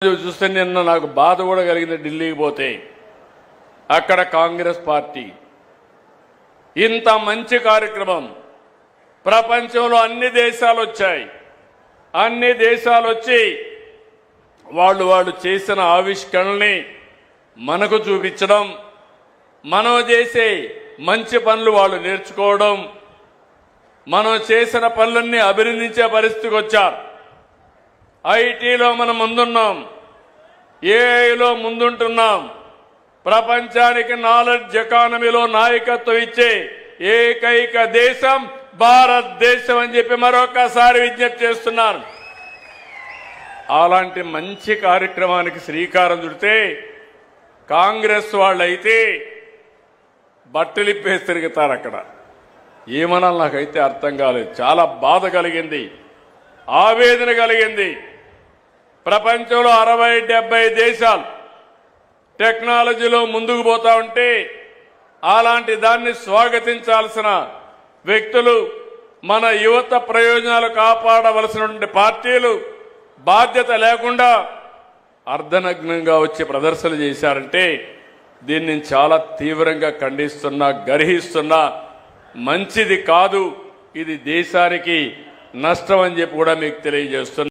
చూస్తే నిన్న నాకు బాధ కూడా కలిగింది. ఢిల్లీకి పోతే అక్కడ కాంగ్రెస్ పార్టీ ఇంత మంచి కార్యక్రమం ప్రపంచంలో అన్ని దేశాలు వచ్చాయి. అన్ని దేశాలు వచ్చి వాళ్ళు చేసిన ఆవిష్కరణల్ని మనకు చూపించడం, మనం చేసే మంచి పనులు వాళ్ళు నేర్చుకోవడం, మనం చేసిన పనులన్నీ అభినందించే పరిస్థితికి వచ్చారు. ఐటీలో మనం ముందున్నాం, ఏఐలో ముందుంటున్నాం. ప్రపంచానికి నాలెడ్జ్ ఎకానమీలో నాయకత్వం ఇచ్చే ఏకైక దేశం భారతదేశం అని చెప్పి మరొకసారి విజ్ఞప్తి చేస్తున్నాను. అలాంటి మంచి కార్యక్రమానికి శ్రీకారం చుడితే కాంగ్రెస్ వాళ్ళైతే బట్టలిప్పేసి తిరుగుతారు. అక్కడ ఏమనాలి నాకైతే అర్థం కాలేదు. చాలా బాధ కలిగింది, ఆవేదన కలిగింది. ప్రపంచంలో 60-70 దేశాలు టెక్నాలజీలో ముందుకు పోతా ఉంటే అలాంటి దాన్ని స్వాగతించాల్సిన వ్యక్తులు, మన యువత ప్రయోజనాలు కాపాడవలసినటువంటి పార్టీలు బాధ్యత లేకుండా అర్ధనగ్నంగా వచ్చి ప్రదర్శనలు చేశారంటే దీన్ని చాలా తీవ్రంగా ఖండిస్తున్నా, గర్హిస్తున్నా. మంచిది కాదు, ఇది దేశానికి నష్టం అని చెప్పి కూడా మీకు తెలియజేస్తున్నా.